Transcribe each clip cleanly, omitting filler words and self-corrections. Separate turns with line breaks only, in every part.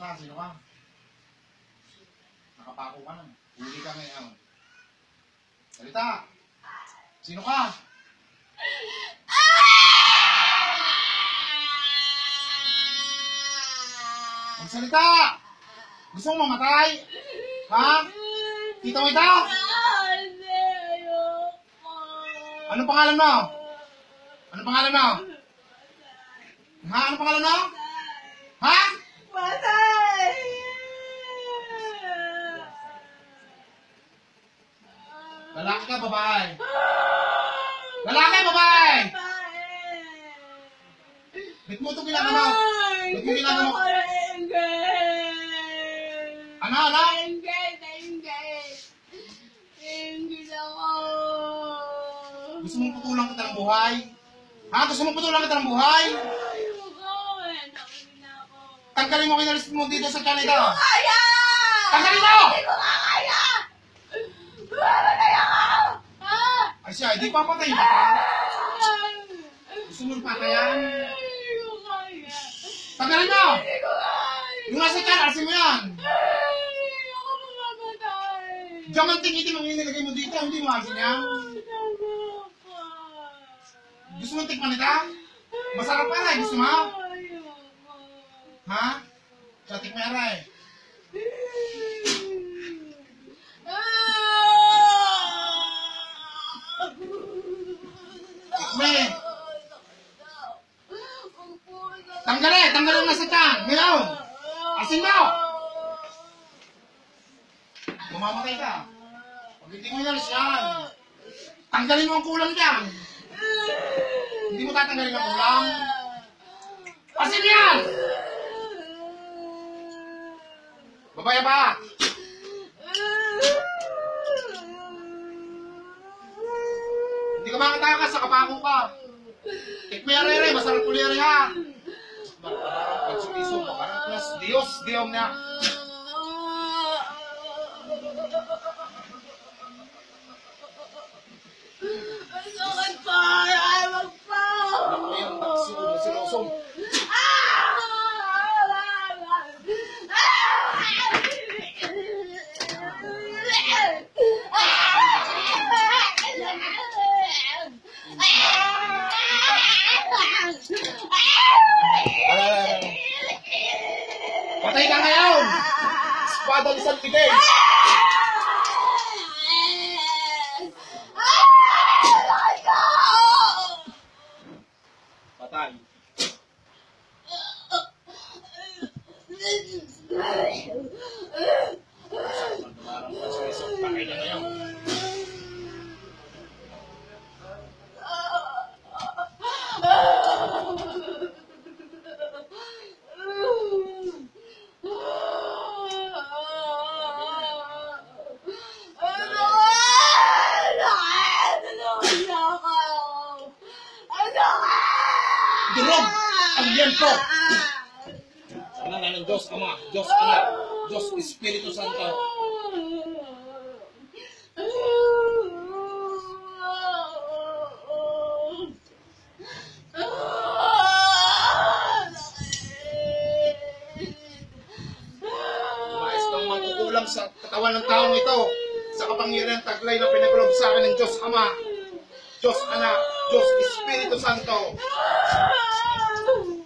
Salita, sino ka? Nakapako ka na. Huli ka ngayon. Salita! Sino ka? Magsalita! Gusto mong mamatay? Ha? Kita mo ito? Anong pangalan mo? Anong pangalan mo? Ha? Anong pangalan mo? Ha?
Patay!
Lalaki ka, babae? Lalaki, babae! Bit mo itong ginagawa mo? Bit mo ginagawa mo? Ano, ano? Gusto mong putulang kita ng buhay? Ha? Gusto mong putulang kita ng buhay? Tanggalin mo kinalis mo dito sa tiyan ito.
Kaya!
Tanggalin mo!
Hindi ko nga kaya! Mamatay ako! Ha?
Ay siya, di papatay ba ka? Gusto mong patayan?
Hindi ko kaya!
Tanggalin mo!
Hindi ko kaya!
Yung nasa tiyan, alisin mo yan!
Hindi ako mamamatay!
Diamanting itim ang inilagay mo dito, hindi mo alisin yan? Gusto mong tikman ito? Masarap pa rin, gusto mo? Ha? Sa tikman rin. Tikman! Tanggalin! Tanggalin na sa tiyan! Ngayon! Alisin mo! Mamamatay ka. Pag hindi mo inalis yan, tanggalin mo ang kulang dyan. Hindi mo tatanggalin ang kulang. Alisin yan! Babaya pa! Hindi ka makatakas sa kapako ka. Tikmayari, masarap kuliri ha. Pagsuliso mo, parang plus Diyos, Diyom na.
Sakit pa! Ay, wag pa!
Ako yung takso mo, silosong. Patay ka ngayon! Espada ni San Miguel! Patay. Parang pagsuliso, patay ka ngayon. Durog ang liempo! Sa ngalan ng Diyos Ama, Diyos Anak, Diyos Espiritu Santo. Mais kang mangkukulam sa katawan ng taong ito, sa kapangyarihan taglay na pinaglob sa akin ng Diyos Ama, Diyos Anak, Diyos Espiritu Santo.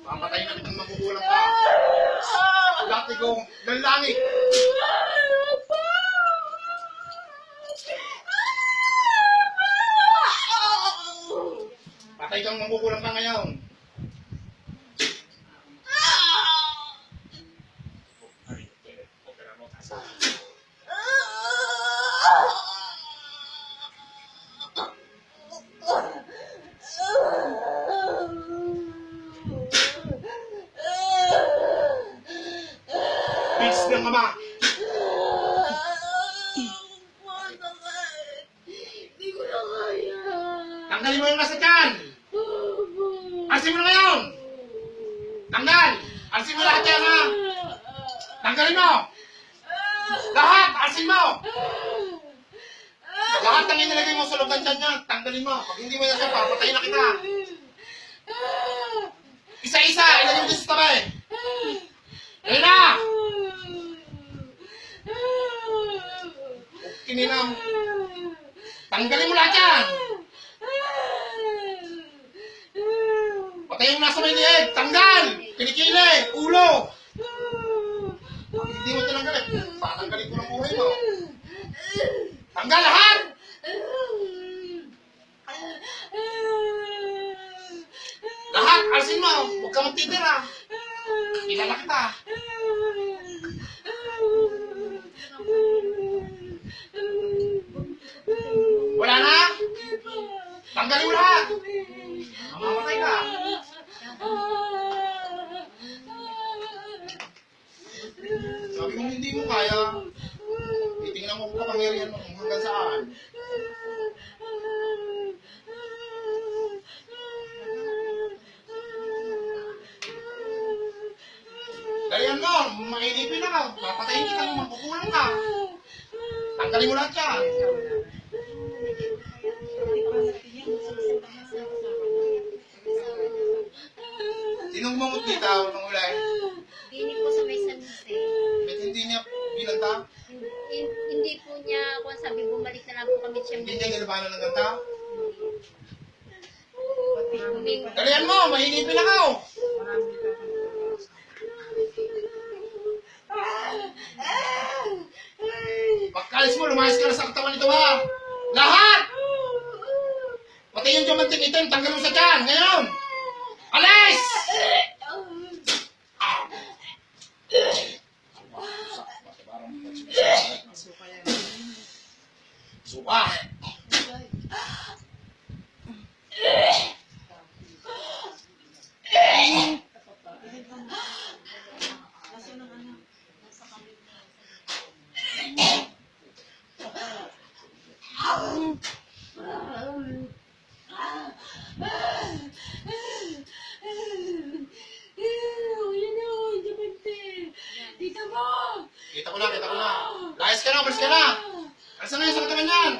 Pamatay na kitang mangkukulam ka. Dati kong lalangit. Patay kang mangkukulam ka ngayon. Peace ng Ama.
Hindi ko na kaya.
Tanggalin mo yung nasa tiyan. Alisin mo na ngayon. Tanggal. Alisin mo lahat yan ha. Tanggalin mo. Lahat. Alisin mo. Lahat ng inilagay mo sa loob ng tiyan niya. Tanggalin mo. Pag hindi mo yan siya, papatayin na kita. Isa-isa. Ilagay mo din sa tabi. Ayun na. Kininam. Tanggalin mo lahat yan. Patayin mo nasa may liig. Tanggal. Kinikili. Ulo. Hindi mo tinanggal eh. Patanggalin ko ng buhay mo. Tanggal lahat. Lahat. Alisin mo. Huwag ka magtitira. Kilala kita. Wala na? Tanggalin mo lahat. Mamamatay ka. Sabi mo hindi mo kaya. Titingnan mo kung kapangyarihan mo kung hanggang saan. Dalihan mo, mainipin na ka. Papatayin kita mo, magkukulang ka. Tanggalin mo lahat yan. Sinong mamut dito nung ulay?
Hindi po sa may sanse.
Ba't hindi niya binanta?
Hindi po niya, kung sabi, bumalik na lang po kami siya.
Hindi niya nilabanan ng ganta?
Humingi.
Dalihan mo, mahinipin na ka. Pagkalis mo, lumayas ka na sa katawan nito ha. Lahat! Pati yung diamanting itim, tanggal mo sa tiyan. Ngayon! Alis! Suka! Kita ko na, kita ko na. Layas ka na, umalis ka na. Alis na ngayon sa katawan yan.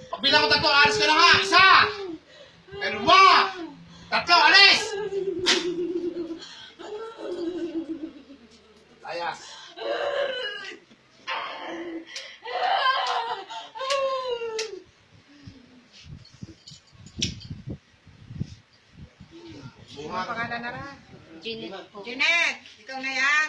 Pagbilang ko tatlo, alis ka na nga. Isa! Dalawa! Tatlo, alis! Layas. Bunga.
Pangalan na ra.
Janet po.
Jeanette, ikaw na yan.